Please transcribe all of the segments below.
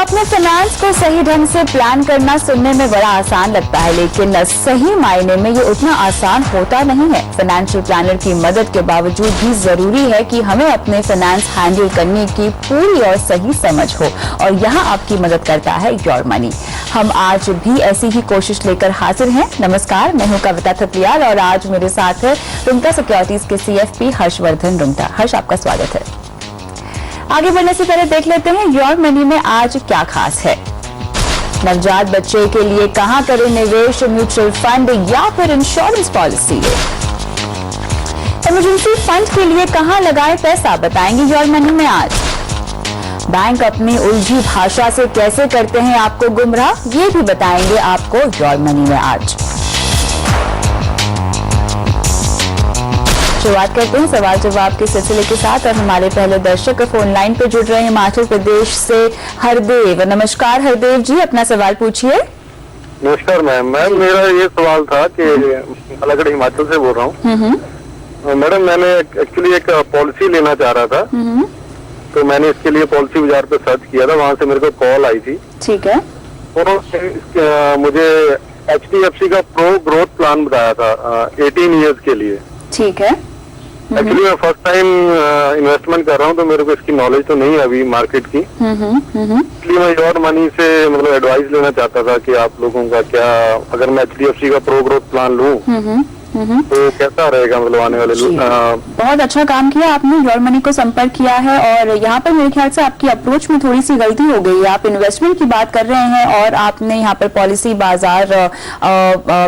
अपने फाइनेंस को सही ढंग से प्लान करना सुनने में बड़ा आसान लगता है, लेकिन सही मायने में ये उतना आसान होता नहीं है। फाइनेंशियल प्लानर की मदद के बावजूद भी जरूरी है कि हमें अपने फाइनेंस हैंडल करने की पूरी और सही समझ हो, और यहाँ आपकी मदद करता है योर मनी। हम आज भी ऐसी ही कोशिश लेकर हाजिर हैं। नमस्कार, मैं हूँ कविता थपलियाल और आज मेरे साथ है रुंगटा सिक्योरिटीज के CFP हर्षवर्धन रुंगटा। हर्ष, आपका स्वागत है। आगे बढ़ने से पहले देख लेते हैं योर मनी में आज क्या खास है। नवजात बच्चे के लिए कहां करें निवेश, म्यूचुअल फंड या फिर इंश्योरेंस पॉलिसी। इमरजेंसी फंड के लिए कहां लगाएं पैसा, बताएंगे योर मनी में आज। बैंक अपनी उलझी भाषा से कैसे करते हैं आपको गुमराह, ये भी बताएंगे आपको योर मनी में आज। शुरुआत करते हैं सवाल जवाब के सिलसिले के साथ और हमारे पहले दर्शक फोन लाइन पे जुड़ रहे हैं हिमाचल प्रदेश से हरदेव। नमस्कार हरदेव जी, अपना सवाल पूछिए। नमस्कार मैम। मेरा ये सवाल था कि अलगढ़ हिमाचल से बोल रहा हूँ। मैडम, मैंने एक्चुअली एक पॉलिसी लेना चाह रहा था, तो मैंने इसके लिए पॉलिसी बाजार पे सर्च किया था, वहाँ से मेरे को कॉल आई थी। ठीक है। और मुझे HDFC का प्रो ग्रोथ प्लान बताया था 18 ईयर्स के लिए। ठीक है। एक्चुअली मैं फर्स्ट टाइम इन्वेस्टमेंट कर रहा हूँ, तो मेरे को इसकी नॉलेज तो नहीं है अभी मार्केट की। इसलिए मैं योर मनी से मतलब एडवाइस लेना चाहता था कि आप लोगों का क्या, अगर मैं HDFC का प्रो ग्रोथ प्लान लूँ तो कैसा रहेगा, मतलब आने वाले बहुत अच्छा काम किया आपने, योर मनी को संपर्क किया है। और यहाँ पर मेरे ख्याल से आपकी अप्रोच में थोड़ी सी गलती हो गई है। आप इन्वेस्टमेंट की बात कर रहे हैं और आपने यहाँ पर पॉलिसी बाजार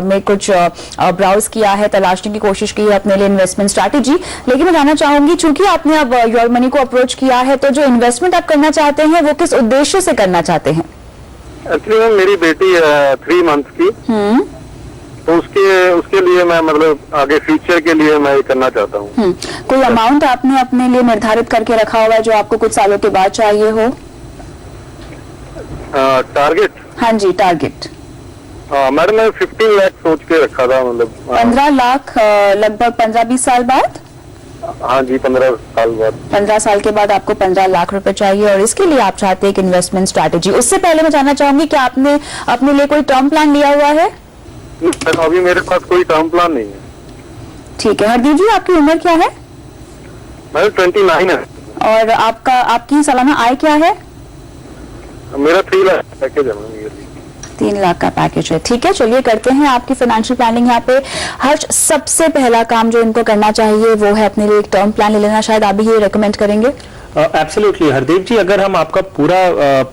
में कुछ ब्राउज किया है, तलाशने की कोशिश की है अपने लिए इन्वेस्टमेंट स्ट्रैटेजी। लेकिन मैं जानना चाहूंगी, चूंकि आपने अब योर मनी को अप्रोच किया है, तो जो इन्वेस्टमेंट आप करना चाहते हैं वो किस उद्देश्य से करना चाहते हैं? एक्चुअली मेरी बेटी 3 मंथ की, तो उसके लिए मैं मतलब आगे फ्यूचर के लिए मैं ये करना चाहता हूँ। कोई अमाउंट आपने अपने लिए निर्धारित करके रखा हुआ है जो आपको कुछ सालों के बाद चाहिए हो? टारगेट? हाँ जी, टारगेट। मैडम, मैं 15 लाख सोच के रखा था, मतलब 15 लाख लगभग 15-20 साल बाद। हाँ जी, 15 साल बाद। 15 साल के बाद आपको 15 लाख रुपए चाहिए और इसके लिए आप चाहते हैं एक इन्वेस्टमेंट स्ट्रैटेजी। उससे पहले मैं जानना चाहूंगी कि आपने अपने लिए कोई टर्म प्लान लिया हुआ है? अभी मेरे पास कोई टर्म प्लान नहीं है। ठीक है। हरदीप जी, आपकी उम्र क्या है? मेरा 29 है। और आपकी सालाना आय क्या है? मेरा 3 लाख पैकेज है। 3 लाख का पैकेज है। ठीक है, चलिए करते हैं आपकी फाइनेंशियल प्लानिंग यहाँ पे। हर्ष, सबसे पहला काम जो इनको करना चाहिए वो है अपने लिए एक टर्म प्लान ले लेना। शायद आप भी ये रेकमेंड करेंगे? एब्सोल्युटली हरदेव जी, अगर हम आपका पूरा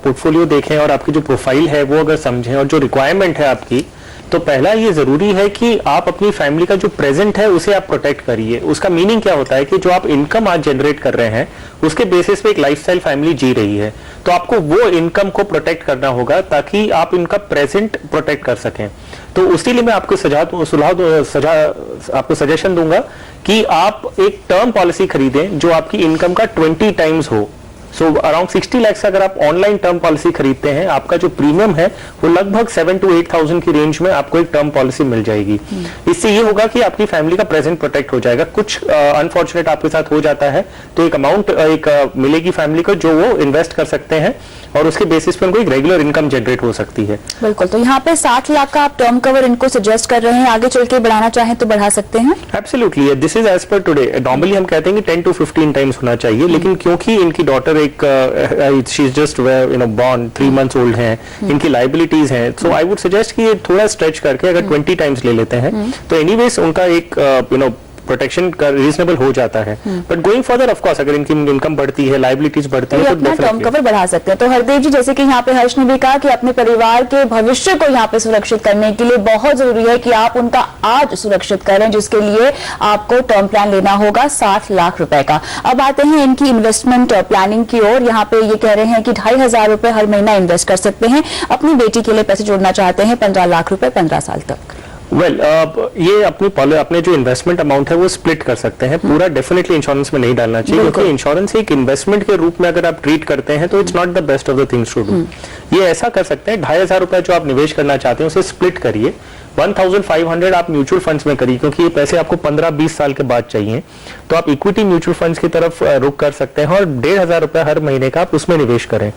पोर्टफोलियो देखें और आपकी जो प्रोफाइल है वो अगर समझें और जो रिक्वायरमेंट है आपकी, तो पहला ये जरूरी है कि आप अपनी फैमिली का जो प्रेजेंट है उसे आप प्रोटेक्ट करिए। उसका मीनिंग क्या होता है कि जो आप इनकम आज जनरेट कर रहे हैं उसके बेसिस पे एक लाइफस्टाइल फैमिली जी रही है, तो आपको वो इनकम को प्रोटेक्ट करना होगा ताकि आप इनका प्रेजेंट प्रोटेक्ट कर सकें। तो उसी लिए मैं आपको आपको सजेशन दूंगा कि आप एक टर्म पॉलिसी खरीदें जो आपकी इनकम का 20 टाइम्स हो। सो अराउंड 60 लाख से अगर आप ऑनलाइन टर्म पॉलिसी खरीदते हैं, आपका जो प्रीमियम है वो लगभग 7 to 8,000 की रेंज में आपको एक टर्म पॉलिसी मिल जाएगी। इससे ये होगा कि आपकी फैमिली का प्रेजेंट प्रोटेक्ट हो जाएगा। कुछ अनफॉर्चुनेट आपके साथ हो जाता है तो एक अमाउंट मिलेगी फैमिली को जो वो इन्वेस्ट कर सकते हैं और उसके बेसिस पे उनको एक रेगुलर इनकम जनरेट हो सकती है। बिल्कुल। तो यहाँ पे 60 लाख का आप टर्म कवर इनको सजेस्ट कर रहे हैं, आगे चल के बढ़ाना चाहें तो बढ़ा सकते हैं? Absolutely, this is as per today. Normally हम कहते हैं कि 10 to 15 टाइम्स होना चाहिए, लेकिन क्योंकि इनकी डॉटर एक she is just born 3 months old है, इनकी लाइबिलिटीज हैं, सो आई वुड सजेस्ट कि ये थोड़ा स्ट्रेच करके अगर 20 टाइम्स ले लेते हैं तो एनीवेज उनका एक प्रोटेक्शन का रीजनेबल हो जाता है। But going further of course अगर इनकी इनकम बढ़ती है, लाइबिलिटीज बढ़ती है, तो अपना टर्म कवर बढ़ा सकते हैं। तो हरदेव जी, जैसे कि यहाँ पे हर्ष ने भी कहा कि अपने परिवार के भविष्य को यहाँ पे सुरक्षित करने के लिए बहुत जरूरी है कि आप उनका आज सुरक्षित करें, जिसके लिए आपको टर्म प्लान लेना होगा 60 लाख रुपए का। अब आते हैं इनकी इन्वेस्टमेंट प्लानिंग की ओर। यहाँ पे ये कह रहे हैं कि 2,500 रुपए हर महीना इन्वेस्ट कर सकते हैं। अपनी बेटी के लिए पैसे जोड़ना चाहते हैं 15 लाख रुपए 15 साल तक। ये अपने जो इन्वेस्टमेंट अमाउंट है वो स्प्लिट कर सकते हैं। पूरा डेफिनेटली इंश्योरेंस में नहीं डालना चाहिए, क्योंकि इंश्योरेंस एक इन्वेस्टमेंट के रूप में अगर आप ट्रीट करते हैं तो it's not the best of the things to do. ये ऐसा कर सकते हैं, 2,500 रुपए जो आप निवेश करना चाहते हैं उसे स्प्लिट करिए। 1,500 आप म्यूचुअल फंड्स में करिए, क्योंकि ये पैसे आपको 15-20 साल के बाद चाहिए, तो आप इक्विटी म्यूचुअल फंड्स की तरफ रुख कर सकते हैं और 1,500 रुपए हर महीने का आप उसमें निवेश करें।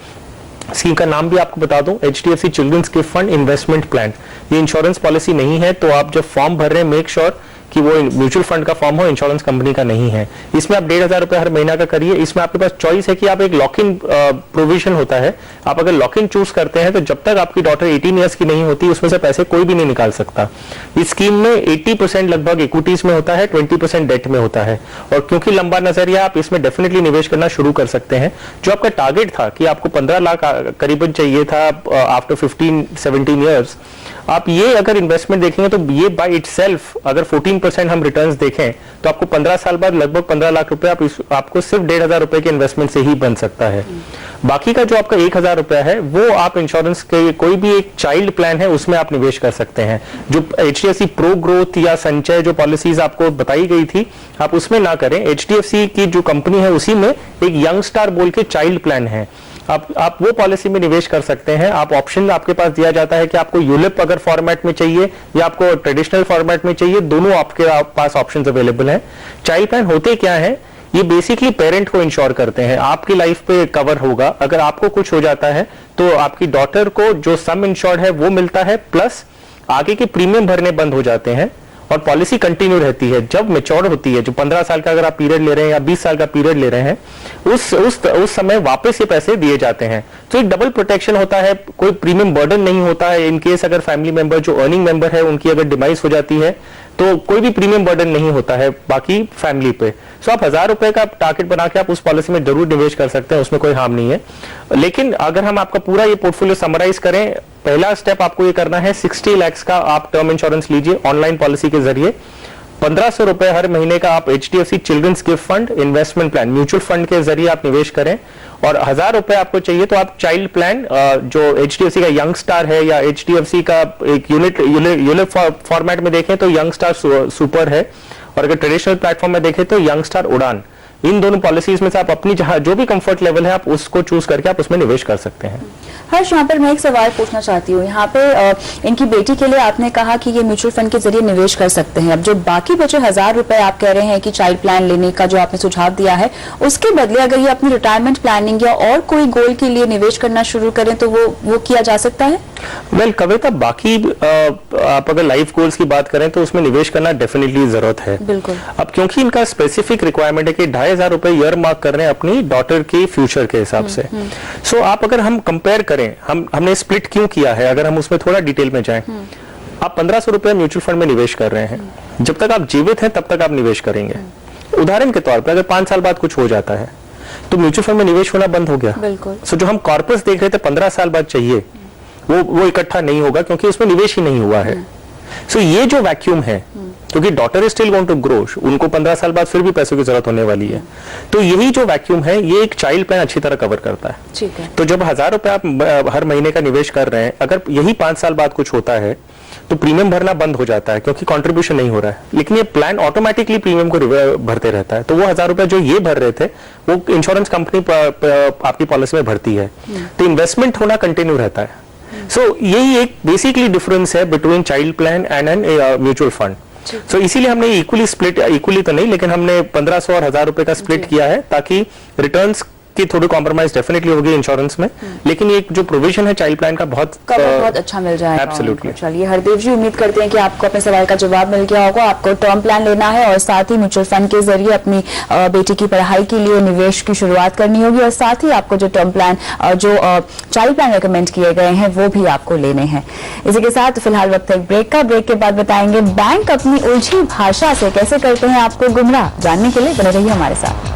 स्कीम का नाम भी आपको बता दूं, HDFC children's gift fund investment plan. ये इंश्योरेंस पॉलिसी नहीं है, तो आप जब फॉर्म भर रहे हैं मेक श्योर कि वो म्यूचुअल फंड का फॉर्म हो, इंश्योरेंस कंपनी का नहीं है। इसमें आप 1,500 रुपए हर महीना का करिए। इसमें आपके पास चॉइस है कि आप एक लॉक इन प्रोविजन होता है, आप अगर लॉक इन चूज करते हैं तो जब तक आपकी डॉटर 18 ईयर्स की नहीं होती उसमें से पैसे कोई भी नहीं निकाल सकता। इस स्कीम में 80% लगभग इक्विटीज में होता है, 20% डेट में होता है। और क्योंकि लंबा नजरिया, आप इसमें डेफिनेटली निवेश करना शुरू कर सकते हैं। जो आपका टारगेट था कि आपको 15 लाख करीबन चाहिए था आफ्टर 15-17 ईयर्स, आप ये अगर इन्वेस्टमेंट देखेंगे तो ये बाय इटसेल्फ अगर 14% हम रिटर्न्स देखें तो आपको 15 साल बाद लगभग 15 लाख रुपए आपको सिर्फ 1,500 रुपए के इन्वेस्टमेंट से ही बन सकता है। बाकी का जो आपका 1,000 रुपया है वो आप इंश्योरेंस के कोई भी एक चाइल्ड प्लान है उसमें आप निवेश कर सकते हैं। जो HDFC प्रो ग्रोथ या संचय जो पॉलिसीज आपको बताई गई थी, आप उसमें ना करें। HDFC की जो कंपनी है उसी में एक यंग स्टार बोल के चाइल्ड प्लान है, आप वो पॉलिसी में निवेश कर सकते हैं। आप ऑप्शन आपके पास दिया जाता है कि आपको यूलिप अगर फॉर्मेट में चाहिए या आपको ट्रेडिशनल फॉर्मेट में चाहिए, दोनों आपके पास ऑप्शंस अवेलेबल हैं। चाइल्ड प्लान होते क्या है, ये बेसिकली पेरेंट को इंश्योर करते हैं, आपकी लाइफ पे कवर होगा। अगर आपको कुछ हो जाता है तो आपकी डॉटर को जो सम इंश्योर्ड है वो मिलता है, प्लस आगे के प्रीमियम भरने बंद हो जाते हैं और पॉलिसी कंटिन्यू रहती है। जब मैच्योर होती है, जो 15 साल का अगर आप पीरियड ले रहे हैं या 20 साल का पीरियड ले रहे हैं, उस समय वापस ये पैसे दिए जाते हैं। तो एक डबल प्रोटेक्शन होता है, कोई प्रीमियम बर्डन नहीं होता है। इन केस अगर फैमिली मेंबर जो अर्निंग मेंबर है उनकी अगर डिमाइस हो जाती है तो कोई भी प्रीमियम बर्डन नहीं होता है बाकी फैमिली पे। सो आप 1,000 रुपए का टारगेट बना के आप उस पॉलिसी में जरूर निवेश कर सकते हैं, उसमें कोई हार्म नहीं है। लेकिन अगर हम आपका पूरा ये पोर्टफोलियो समराइज करें, पहला स्टेप आपको ये करना है 60 लाख का आप टर्म इंश्योरेंस लीजिए ऑनलाइन पॉलिसी के जरिए। 1,500 रुपए हर महीने का आप HDFC children's gift fund investment plan mutual fund के जरिए आप निवेश करें। और 1,000 रुपए आपको चाहिए तो आप चाइल्ड प्लान जो HDFC का यंग स्टार है या HDFC का एक यूनिट फॉर्मेट में देखें तो यंग स्टार सुपर है, और अगर ट्रेडिशनल प्लेटफॉर्म में देखें तो यंग स्टार उड़ान। इन दोनों पॉलिसीज में से आप अपनी जहां जो भी कंफर्ट लेवल है आप उसको चूज करके आप उसमें निवेश कर सकते हैं। हर्ष, यहाँ पर मैं एक सवाल पूछना चाहती हूँ। यहाँ पे इनकी बेटी के लिए आपने कहा कि ये म्यूचुअल फंड के जरिए निवेश कर सकते हैं। अब जो बाकी बचे 1,000 रुपए आप कह रहे हैं कि चाइल्ड प्लान लेने का जो आपने सुझाव दिया है, उसके बदले अगर ये अपनी रिटायरमेंट प्लानिंग या और कोई गोल के लिए निवेश करना शुरू करें तो वो किया जा सकता है? वेल कविता, बाकी आप अगर लाइफ गोल्स की बात करें तो उसमें निवेश करना डेफिनेटली जरूरत है। बिल्कुल। अब क्योंकि इनका स्पेसिफिक रिक्वायरमेंट है कि 2,500 रुपए ईयर मार्क कर रहे हैं अपनी डॉटर के फ्यूचर के हिसाब से। सो आप अगर हम कंपेयर करें, हमने स्प्लिट क्यों किया है, अगर हम उसमें थोड़ा डिटेल में जाएं, आप 1,500 रुपए म्यूचुअल फंड में निवेश कर रहे हैं। जब तक आप जीवित हैं तब तक आप निवेश करेंगे। उदाहरण के तौर पर अगर 5 साल बाद कुछ हो जाता है तो म्यूचुअल फंड में निवेश होना बंद हो गया। बिल्कुल। सो जो हम कॉर्पस देख रहे थे 15 साल बाद चाहिए, वो इकट्ठा नहीं होगा क्योंकि उसमें निवेश ही नहीं हुआ है। सो ये जो वैक्यूम है, क्योंकि daughter is still going to grow, उनको 15 साल बाद फिर भी पैसों की जरूरत होने वाली है, तो यही जो वैक्यूम है ये एक चाइल्ड प्लान अच्छी तरह कवर करता है। ठीक है। तो जब 1,000 रुपए आप हर महीने का निवेश कर रहे हैं, अगर यही 5 साल बाद कुछ होता है तो प्रीमियम भरना बंद हो जाता है क्योंकि कंट्रीब्यूशन नहीं हो रहा है, लेकिन ये प्लान ऑटोमेटिकली प्रीमियम को भरते रहता है। तो वो 1,000 रुपए जो ये भर रहे थे वो इंश्योरेंस कंपनी आपकी पॉलिसी में भरती है, तो इन्वेस्टमेंट होना कंटिन्यू रहता है। सो यही एक बेसिकली डिफरेंस है between child plan and an mutual fund. So इसीलिए हमने इक्वली तो नहीं, लेकिन हमने 1,500 और 1,000 रुपए का स्प्लिट किया है ताकि रिटर्न्स की थोड़ी कॉम्प्रोमाइज डेफिनेटली होगी इंश्योरेंस में, लेकिन एक जो प्रोविजन है चाइल्ड प्लान का बहुत अच्छा मिल जाएगा। एब्सोल्युटली। चलिए हरदेव जी, उम्मीद करते हैं कि आपको अपने सवाल का जवाब मिल गया होगा। आपको टर्म प्लान लेना है और साथ ही म्यूचुअल फंड के जरिए अपनी बेटी की पढ़ाई के लिए निवेश की शुरुआत करनी होगी, और साथ ही आपको जो टर्म प्लान जो चाइल्ड प्लान रिकमेंड किए गए हैं वो भी आपको लेने हैं। इसी के साथ फिलहाल वक्त है ब्रेक का। ब्रेक के बाद बताएंगे बैंक अपनी उलझी भाषा से कैसे करते हैं आपको गुमराह। जानने के लिए बने रहिए हमारे साथ।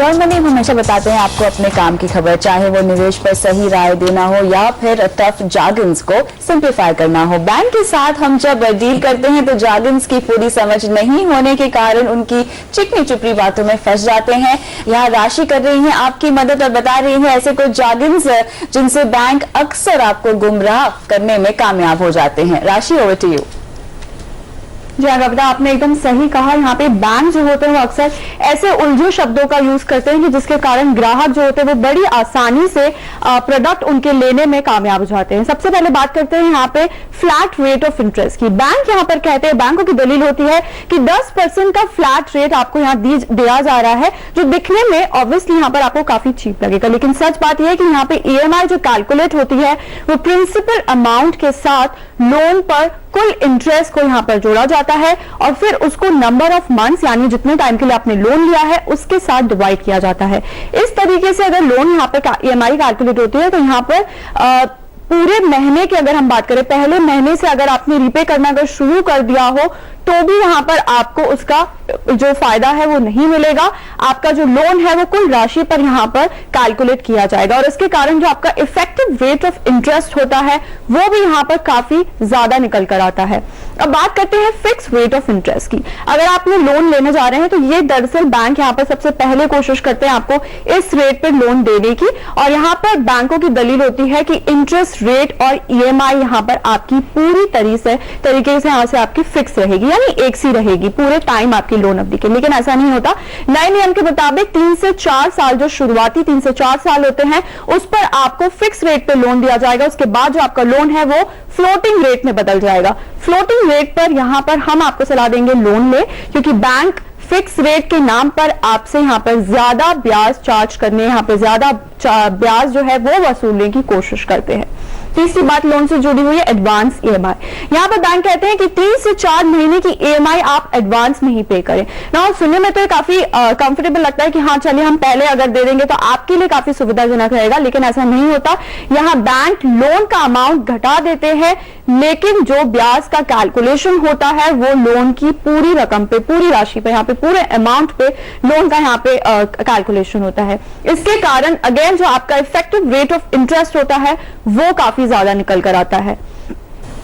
योर मनी हमेशा बताते हैं आपको अपने काम की खबर, चाहे वो निवेश पर सही राय देना हो या फिर टफ जार्गन्स को सिंप्लीफाई करना हो। बैंक के साथ हम जब डील करते हैं तो जार्गन्स की पूरी समझ नहीं होने के कारण उनकी चिकनी चुपड़ी बातों में फंस जाते हैं। यहाँ राशि कर रही है आपकी मदद और बता रही है ऐसे कुछ जार्गन्स जिनसे बैंक अक्सर आपको गुमराह करने में कामयाब हो जाते हैं। राशि, ओवर टू यू। जी हाँ कविता, आपने एकदम सही कहा। यहाँ पे बैंक जो होते हैं वो अक्सर ऐसे उलझे शब्दों का यूज करते हैं कि जिसके कारण ग्राहक जो होते हैं वो बड़ी आसानी से प्रोडक्ट उनके लेने में कामयाब हो जाते हैं। सबसे पहले बात करते हैं यहाँ पे फ्लैट रेट ऑफ इंटरेस्ट की। बैंक यहाँ पर कहते हैं, बैंकों की दलील होती है कि 10% का फ्लैट रेट आपको यहाँ दिया जा रहा है, जो दिखने में ऑब्वियसली यहाँ पर आपको काफी चीप लगेगा, लेकिन सच बात यह है कि यहाँ पे EMI जो कैलकुलेट होती है वो प्रिंसिपल अमाउंट के साथ लोन पर कुल इंटरेस्ट को यहाँ पर जोड़ा जाता है और फिर उसको नंबर ऑफ मंथ्स यानी जितने टाइम के लिए आपने लोन लिया है उसके साथ डिवाइड किया जाता है। इस तरीके से अगर लोन यहाँ पर EMI कैलकुलेट होती है तो यहाँ पर पूरे महीने की अगर हम बात करें, पहले महीने से अगर आपने रीपे करना अगर शुरू कर दिया हो तो भी यहाँ पर आपको उसका जो फायदा है वो नहीं मिलेगा। आपका जो लोन है वो कुल राशि पर यहाँ पर कैलकुलेट किया जाएगा और इसके कारण जो आपका इफेक्टिव रेट ऑफ इंटरेस्ट होता है वो भी यहाँ पर काफी ज्यादा निकल कर आता है। अब बात करते हैं फिक्स रेट ऑफ इंटरेस्ट की। अगर आपने लोन लेने जा रहे हैं तो ये दरअसल बैंक यहाँ पर सबसे पहले कोशिश करते हैं आपको इस रेट पर लोन देने की और यहाँ पर बैंकों की दलील होती है कि इंटरेस्ट रेट और EMI यहाँ पर आपकी पूरी तरीके से यहाँ से आपकी फिक्स रहेगी, यानी एक सी रहेगी पूरे टाइम आपकी लोन अवधि के। लेकिन ऐसा नहीं होता। नए नियम के मुताबिक 3 से 4 साल, जो शुरुआती 3 से 4 साल होते हैं, उस पर आपको फिक्स रेट पे लोन दिया जाएगा। उसके बाद जो आपका लोन है वो फ्लोटिंग रेट में बदल जाएगा। फ्लोटिंग रेट पर यहां पर हम आपको सलाह देंगे लोन ले, क्योंकि बैंक फिक्स रेट के नाम पर आपसे यहां पर ज्यादा ब्याज चार्ज करने, यहां पर ज्यादा ब्याज जो है वो वसूलने की कोशिश करते हैं। तीसरी बात लोन से जुड़ी हुई है एडवांस EMI। यहां पर बैंक कहते हैं कि 3 से 4 महीने की EMI आप एडवांस में ही पे करें ना। सुनने में तो ये काफी कंफर्टेबल लगता है कि हाँ चलिए हम पहले अगर दे देंगे तो आपके लिए काफी सुविधाजनक रहेगा, लेकिन ऐसा नहीं होता। यहाँ बैंक लोन का अमाउंट घटा देते हैं, लेकिन जो ब्याज का कैलकुलेशन होता है वो लोन की पूरी रकम पे, पूरी राशि पे, यहाँ पे पूरे अमाउंट पे लोन का यहाँ पे कैलकुलेशन होता है। इसके कारण अगेन जो आपका इफेक्टिव रेट ऑफ इंटरेस्ट होता है वो काफी ज्यादा निकल कर आता है।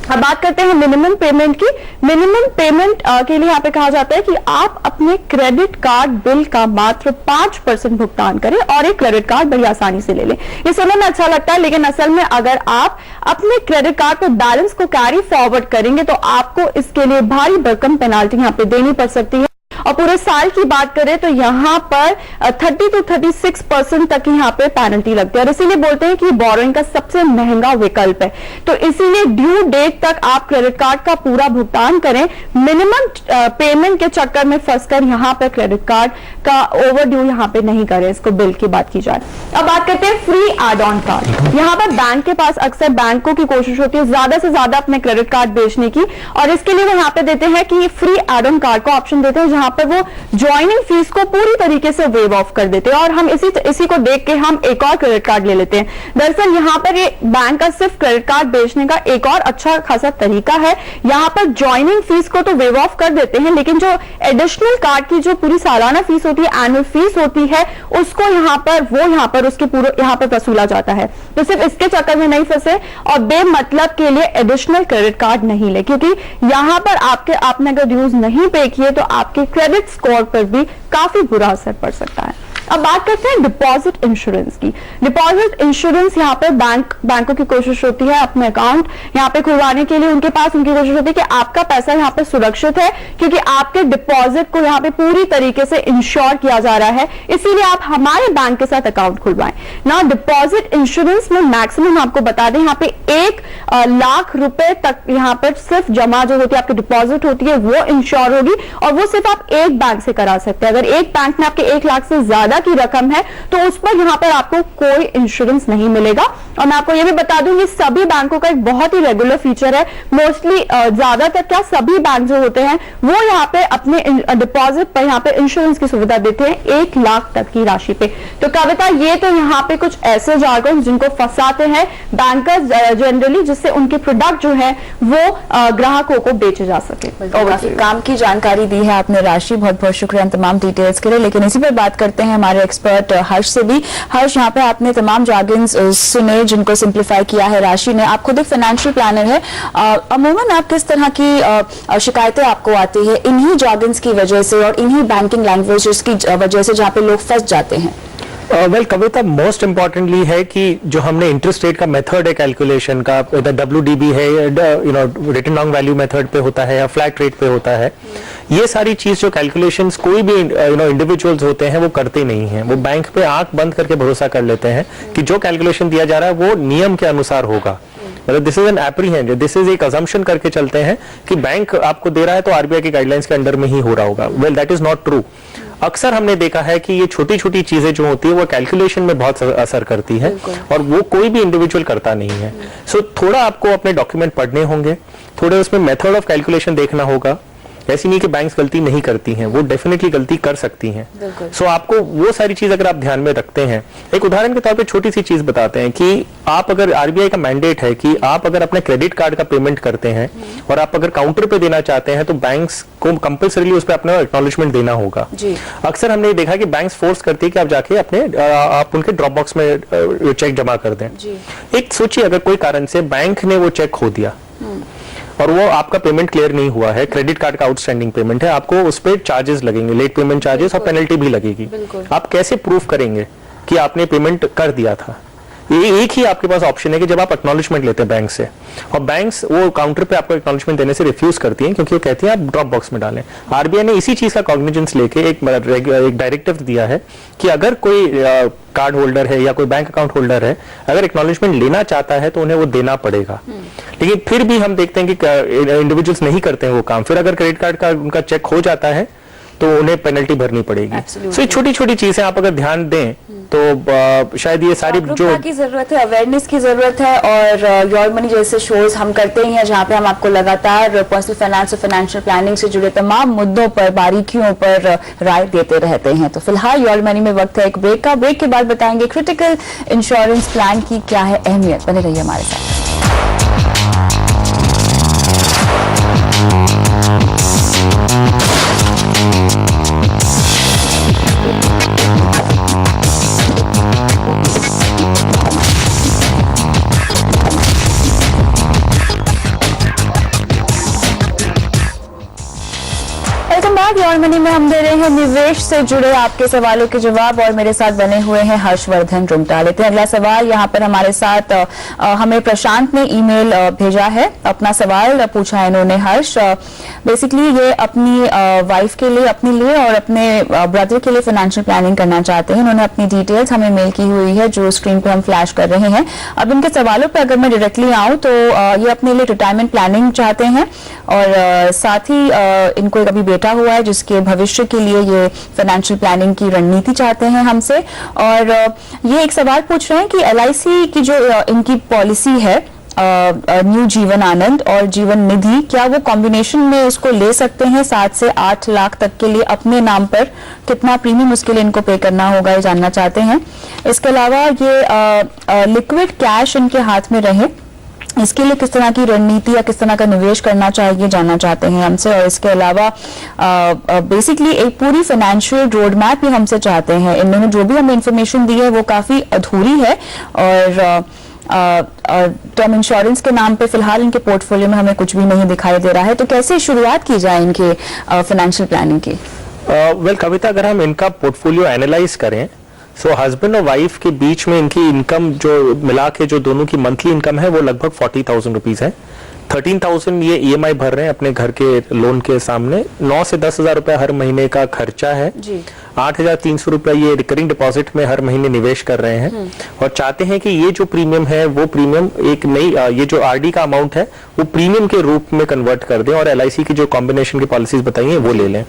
अब बात करते हैं मिनिमम पेमेंट की। मिनिमम पेमेंट के लिए यहाँ पे कहा जाता है कि आप अपने क्रेडिट कार्ड बिल का मात्र 5% भुगतान करें और एक क्रेडिट कार्ड बड़ी आसानी से ले लें। ये सुनने में अच्छा लगता है, लेकिन असल में अगर आप अपने क्रेडिट कार्ड पर बैलेंस को कैरी फॉरवर्ड करेंगे तो आपको इसके लिए भारी भरकम पेनाल्टी यहाँ पे देनी पड़ सकती है। और पूरे साल की बात करें तो यहाँ पर 30 to 36% तक यहाँ पे पेनल्टी लगती है और इसीलिए बोलते हैं कि बोरोइंग का सबसे महंगा विकल्प है। तो इसीलिए ड्यू डेट तक आप क्रेडिट कार्ड का पूरा भुगतान करें। मिनिमम पेमेंट के चक्कर में फंसकर यहाँ पर क्रेडिट कार्ड का ओवर ड्यू यहाँ पे नहीं करें। इसको बिल की बात की जाए। अब बात करते हैं फ्री एड ऑन कार्ड। यहाँ पर बैंक के पास अक्सर बैंकों की कोशिश होती है ज्यादा से ज्यादा अपने क्रेडिट कार्ड बेचने की और इसके लिए वो यहाँ पे देते हैं कि फ्री एड ऑन कार्ड का ऑप्शन देते हैं, जहां पर वो ज्वाइनिंग फीस को पूरी तरीके से वेव ऑफ कर देते हैं और हम इसी को देख के हम एक और क्रेडिट कार्ड ले लेते हैं। दरअसल यहाँ पर ये बैंक का सिर्फ क्रेडिट कार्ड बेचने का एक और अच्छा खासा तरीका है। यहाँ पर ज्वाइनिंग फीस को तो वेव ऑफ कर देते हैं, लेकिन जो एडिशनल कार्ड की जो पूरी सालाना फीस होती है, एनुअल फीस होती है, उसको यहाँ पर उसके पूरे यहाँ पर वसूला जाता है। तो सिर्फ इसके चक्कर में नहीं फंसे और बेमतलब के लिए एडिशनल क्रेडिट कार्ड नहीं ले, क्योंकि यहाँ पर आपने अगर ड्यूज नहीं पे किए तो आपके क्रेडिट स्कोर पर भी काफी बुरा असर पड़ सकता है। अब बात करते हैं डिपॉजिट इंश्योरेंस की। डिपॉजिट इंश्योरेंस यहाँ पर बैंकों की कोशिश होती है अपने अकाउंट यहाँ पे खुलवाने के लिए उनकी कोशिश होती है कि आपका पैसा यहाँ पे सुरक्षित है, क्योंकि आपके डिपॉजिट को यहाँ पे पूरी तरीके से इंश्योर किया जा रहा है। इसीलिए आप हमारे बैंक के साथ अकाउंट खुलवाएं ना। डिपॉजिट इंश्योरेंस में मैक्सिमम आपको बता दें यहाँ पे 1 लाख रुपए तक यहाँ पर सिर्फ जमा जो होती है आपकी डिपॉजिट होती है वो इंश्योर होगी और वो सिर्फ आप एक बैंक से करा सकते हैं। अगर एक बैंक में आपके 1 लाख से ज्यादा की रकम है तो उस पर यहाँ पर आपको कोई इंश्योरेंस नहीं मिलेगा। और मैं आपको ये भी बता दूं कि सभी बैंकों का एक बहुत ही रेगुलर फीचर है, मोस्टली ज्यादातर क्या सभी बैंक जो होते हैं वो यहाँ पे अपने डिपॉजिट पर यहाँ पे इंश्योरेंस की सुविधा देते हैं 1 लाख तक की राशि पे। तो कविता, ये तो यहाँ पे कुछ ऐसे जार्गन जिनको फंसाते हैं बैंकर्स जनरली, जिससे उनके प्रोडक्ट जो है वो ग्राहकों को बेचे जा सके। काफी काम की जानकारी दी है आपने राशि, बहुत बहुत शुक्रिया इन तमाम डिटेल्स के लिए। लेकिन इसी पर बात करते हैं हमारे एक्सपर्ट हर्ष से भी। हर्ष, यहाँ पे आपने तमाम जार्गन्स सुने जिनको सिंप्लीफाई किया है राशि ने। आप खुद एक फाइनेंशियल प्लानर है, अमूमन आप किस तरह की शिकायतें आपको आती है इन्हीं जार्गन्स की वजह से और इन्हीं बैंकिंग लैंग्वेजेस की वजह से जहाँ पे लोग फंस जाते हैं? वेल कविता, मोस्ट इंपॉर्टेंटली है कि जो हमने इंटरेस्ट रेट का मेथड है कैलकुलेशन का, WDB है, रिटन डाउन वैल्यू मेथड पे होता है या फ्लैट रेट पे होता है, ये सारी चीज जो कैलकुलेशंस कोई भी इंडिविजुअल्स होते हैं वो करते नहीं हैं। वो बैंक पे आंख बंद करके भरोसा कर लेते हैं कि जो कैलकुलेशन दिया जा रहा है वो नियम के अनुसार होगा। मतलब this is an apprehend, this is एक अजम्पशन करके चलते हैं कि बैंक आपको दे रहा है तो आरबीआई की गाइडलाइंस के अंडर में ही हो रहा होगा। Well, that is not true. अक्सर हमने देखा है कि ये छोटी छोटी चीजें जो होती है वो कैलकुलेशन में बहुत असर करती है और वो कोई भी इंडिविजुअल करता नहीं है। सो थोड़ा आपको अपने डॉक्यूमेंट पढ़ने होंगे, थोड़े उसमें मेथड ऑफ कैलकुलेशन देखना होगा। ऐसी नहीं कि बैंक्स गलती नहीं करती हैं, वो डेफिनेटली गलती कर सकती हैं। सो आपको वो सारी चीज अगर आप ध्यान में रखते हैं, एक उदाहरण के तौर पे छोटी सी चीज बताते हैं कि आप अगर आरबीआई का मैंडेट है कि आप अगर अपने क्रेडिट कार्ड का पेमेंट करते हैं और आप अगर काउंटर पे देना चाहते हैं तो बैंक्स को कंपल्सरीली उस पर अपना एक्नॉलेजमेंट देना होगा। अक्सर हमने देखा कि बैंक्स फोर्स करती है कि आप जाके आप उनके ड्रॉप बॉक्स में चेक जमा कर दें। एक सोचिए, अगर कोई कारण से बैंक ने वो चेक खो दिया और वो आपका पेमेंट क्लियर नहीं हुआ है, क्रेडिट कार्ड का आउटस्टैंडिंग पेमेंट है, आपको उस पर चार्जेस लगेंगे, लेट पेमेंट चार्जेस और पेनल्टी भी लगेगी। आप कैसे प्रूफ करेंगे कि आपने पेमेंट कर दिया था? ये एक ही आपके पास ऑप्शन है कि जब आप एक्नॉलेजमेंट लेते हैं बैंक से, और बैंक्स वो काउंटर पे आपको एक्नॉलेजमेंट देने से रिफ्यूज करती हैं क्योंकि वो कहती हैं आप ड्रॉप बॉक्स में डालें। आरबीआई ने इसी चीज का कॉग्निजेंस लेके एक डायरेक्टिव दिया है कि अगर कोई कार्ड होल्डर है या कोई बैंक अकाउंट होल्डर है, अगर एक्नॉलेजमेंट लेना चाहता है तो उन्हें वो देना पड़ेगा। लेकिन फिर भी हम देखते हैं कि इंडिविजुअल्स नहीं करते हैं वो काम। फिर अगर क्रेडिट कार्ड का उनका चेक हो जाता है तो उन्हें पेनल्टी भरनी पड़ेगी। सो छोटी छोटी चीजें आप अगर ध्यान दें तो शायद ये सारी जो की जरूरत है, अवेयरनेस की जरूरत है। और योर मनी जैसे शोज हम करते ही हैं जहां पे हम आपको लगातार पर्सनल फाइनेंस और फाइनेंशियल प्लानिंग से जुड़े तमाम मुद्दों पर, बारीकियों पर राय देते रहते हैं। तो फिलहाल योर मनी में वक्त है एक ब्रेक का। ब्रेक के बाद बताएंगे क्रिटिकल इंश्योरेंस प्लान की क्या है अहमियत। बने रहिए हमारे साथ। योर मनी में हम दे रहे हैं निवेश से जुड़े आपके सवालों के जवाब और मेरे साथ बने हुए हैं हर्षवर्धन रुंगटा। लेते हैं अगला सवाल। यहाँ पर हमारे साथ हमें प्रशांत ने ईमेल भेजा है, अपना सवाल पूछा है इन्होंने। हर्ष बेसिकली ये अपनी वाइफ के लिए, अपने लिए और अपने ब्रदर के लिए फाइनेंशियल प्लानिंग करना चाहते हैं। इन्होंने अपनी डिटेल्स हमें मेल की हुई है जो स्क्रीन पर हम फ्लैश कर रहे हैं। अब इनके सवालों पर अगर मैं डायरेक्टली आऊँ तो ये अपने लिए रिटायरमेंट प्लानिंग चाहते हैं और साथ ही इनको एक अभी बेटा हुआ है जिसके भविष्य के लिए ये फाइनेंशियल प्लानिंग की रणनीति चाहते हैं हमसे। और ये एक सवाल पूछ रहे हैं कि एलआईसी की जो इनकी पॉलिसी है न्यू जीवन आनंद और जीवन निधि, क्या वो कॉम्बिनेशन में इसको ले सकते हैं? 7 से 8 लाख तक के लिए अपने नाम पर कितना प्रीमियम उसके लिए इनको पे करना होगा, ये जानना चाहते हैं। इसके अलावा ये लिक्विड कैश इनके हाथ में रहे, इसके लिए किस तरह की रणनीति या किस तरह का निवेश करना चाहिए जानना चाहते हैं हमसे। और इसके अलावा बेसिकली एक पूरी फाइनेंशियल रोड मैप भी हमसे चाहते हैं। इन्होंने जो भी हमें इंफॉर्मेशन दी है वो काफी अधूरी है और टर्म इंश्योरेंस के नाम पे फिलहाल इनके पोर्टफोलियो में हमें कुछ भी नहीं दिखाई दे रहा है। तो कैसे शुरुआत की जाए इनके फाइनेंशियल प्लानिंग की? वेल कविता, अगर हम इनका पोर्टफोलियो एनालाइज करें, सो हस्बैंड और वाइफ के बीच में इनकी इनकम जो मिला के जो दोनों की मंथली इनकम है वो लगभग 40,000 रुपीज है। 13,000 ये EMI भर रहे हैं अपने घर के लोन के सामने, 9 से 10,000 रुपए हर महीने का खर्चा है जी। 8,300 रुपए ये रिकरिंग डिपॉजिट में हर महीने निवेश कर रहे हैं और चाहते हैं कि ये जो प्रीमियम है वो प्रीमियम एक नई ये जो RD का अमाउंट है वो प्रीमियम के रूप में कन्वर्ट कर दें और LIC की जो कॉम्बिनेशन की पॉलिसीज बताई हैं वो ले लें।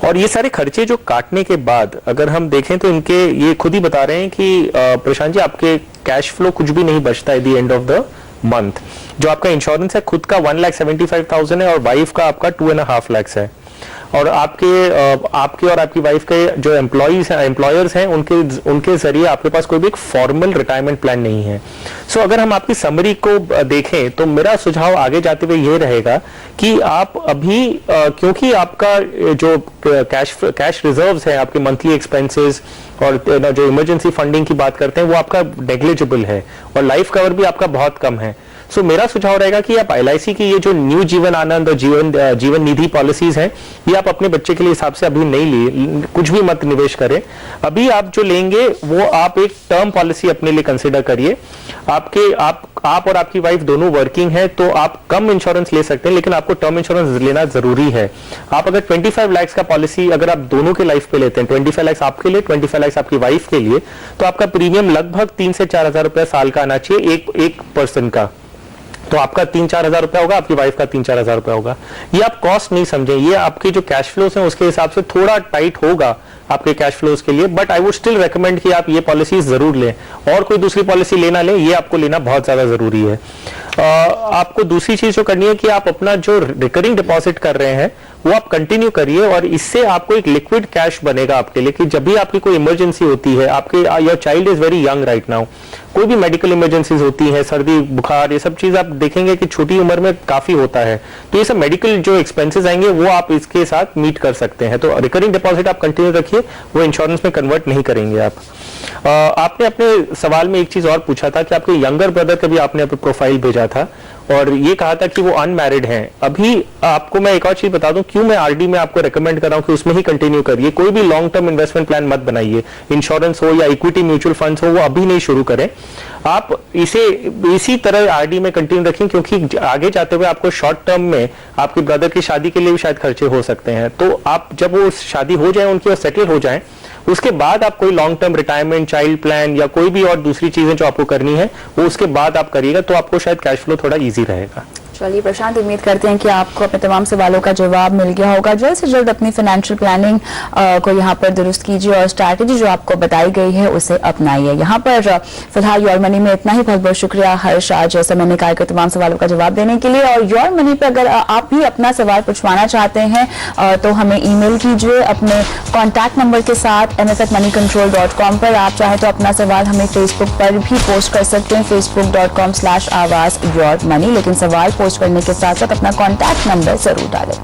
और ये सारे खर्चे जो काटने के बाद अगर हम देखें तो इनके ये खुद ही बता रहे हैं कि प्रशांत जी आपके कैश फ्लो कुछ भी नहीं बचता at the end of the month. जो आपका इंश्योरेंस है खुद का 1,75,000 है और वाइफ का आपका 2.5 लाख है और आपके और आपकी वाइफ के जो एम्प्लॉयर्स हैं उनके जरिए आपके पास कोई भी एक फॉर्मल रिटायरमेंट प्लान नहीं है। सो अगर हम आपकी समरी को देखें तो मेरा सुझाव आगे जाते हुए ये रहेगा कि आप अभी क्योंकि आपका जो कैश रिजर्व्स है आपके मंथली एक्सपेंसेस और जो इमरजेंसी फंडिंग की बात करते हैं वो आपका नेग्लिजिबल है और लाइफ कवर भी आपका बहुत कम है। सो मेरा सुझाव रहेगा कि आप LIC की ये जो न्यू जीवन आनंद और जीवन निधि पॉलिसीज हैं ये आप अपने बच्चे के लिए हिसाब से अभी नहीं लिए, कुछ भी मत निवेश करें। अभी आप जो लेंगे वो आप एक टर्म पॉलिसी अपने लिए कंसिडर करिए। आप और आपकी वाइफ दोनों वर्किंग है तो आप कम इंश्योरेंस ले सकते हैं लेकिन आपको टर्म इंश्योरेंस लेना जरूरी है। आप अगर 25 लाख का पॉलिसी अगर आप दोनों के लाइफ पे लेते हैं, 25 लाख आपके लिए, 25 लाख आपकी वाइफ के लिए, तो आपका प्रीमियम लगभग 3 से 4,000 रुपए साल का आना चाहिए एक पर्सन का। तो आपका 3-4 हजार रुपया होगा, आपकी वाइफ का 3-4 हजार रुपया होगा। ये आप कॉस्ट नहीं समझें, ये आपके जो कैश फ्लोस हैं उसके हिसाब से थोड़ा टाइट होगा आपके कैश फ्लोस के लिए, but I would still recommend कि आप ये पॉलिसीज जरूर लें और कोई दूसरी पॉलिसी लेना लें, ये आपको लेना बहुत ज्यादा जरूरी है। आपको दूसरी चीज जो करनी है कि आप अपना जो रिकरिंग डिपॉजिट कर रहे हैं वो आप कंटिन्यू करिए और इससे आपको एक लिक्विड कैश बनेगा आपके लिए कि जब भी आपकी कोई इमरजेंसी होती है, आपके your child is very young right now, कोई भी मेडिकल इमरजेंसीज होती है, सर्दी बुखार, ये सब चीज आप देखेंगे कि छोटी उम्र में काफी होता है, तो ये सब मेडिकल जो एक्सपेंसेस आएंगे वो आप इसके साथ मीट कर सकते हैं। तो रिकरिंग डिपॉजिट आप कंटिन्यू रखिए, वो इंश्योरेंस में कन्वर्ट नहीं करेंगे आप। आपने अपने सवाल में एक चीज और पूछा था कि आपके यंगर ब्रदर का भी आपने अपना प्रोफाइल भेजा था और ये कहा था कि वो अनमैरिड हैं। अभी आपको मैं एक और चीज बता दूं क्यों मैं RD में आपको रेकमेंड कर रहा हूं कि उसमें ही कंटिन्यू करिए, कोई भी लॉन्ग टर्म इन्वेस्टमेंट प्लान मत बनाइए, इंश्योरेंस हो या इक्विटी म्यूचुअल फंड्स हो वो अभी नहीं शुरू करें, आप इसे इसी तरह RD में कंटिन्यू रखें क्योंकि आगे जाते हुए आपको शॉर्ट टर्म में आपके ब्रदर की शादी के लिए भी शायद खर्चे हो सकते हैं। तो आप जब वो शादी हो जाए उनकी और सेटल हो जाए उसके बाद आप कोई long term retirement, child plan या कोई भी और दूसरी चीजें जो आपको करनी है वो उसके बाद आप करिएगा, तो आपको शायद कैश फ्लो थोड़ा इजी रहेगा। चलिए प्रशांत, उम्मीद करते हैं कि आपको अपने तमाम सवालों का जवाब मिल गया होगा। जल्द से जल्द अपनी फाइनेंशियल प्लानिंग को यहाँ पर दुरुस्त कीजिए और स्ट्रैटेजी जो आपको बताई गई है उसे अपनाइए। यहाँ पर फिलहाल योर मनी में इतना ही। बहुत बहुत शुक्रिया हर्ष आज समय निकाल कर तमाम सवालों का जवाब देने के लिए। और योर मनी पर अगर आप भी अपना सवाल पूछवाना चाहते हैं तो हमें ईमेल कीजिए अपने कॉन्टैक्ट नंबर के साथ mf@moneycontrol.com पर। आप चाहें तो अपना सवाल हमें फेसबुक पर भी पोस्ट कर सकते हैं, facebook.com/आवाज-योर-मनी, लेकिन सवाल पोस्ट करने के साथ साथ अपना कॉन्टैक्ट नंबर जरूर डालें।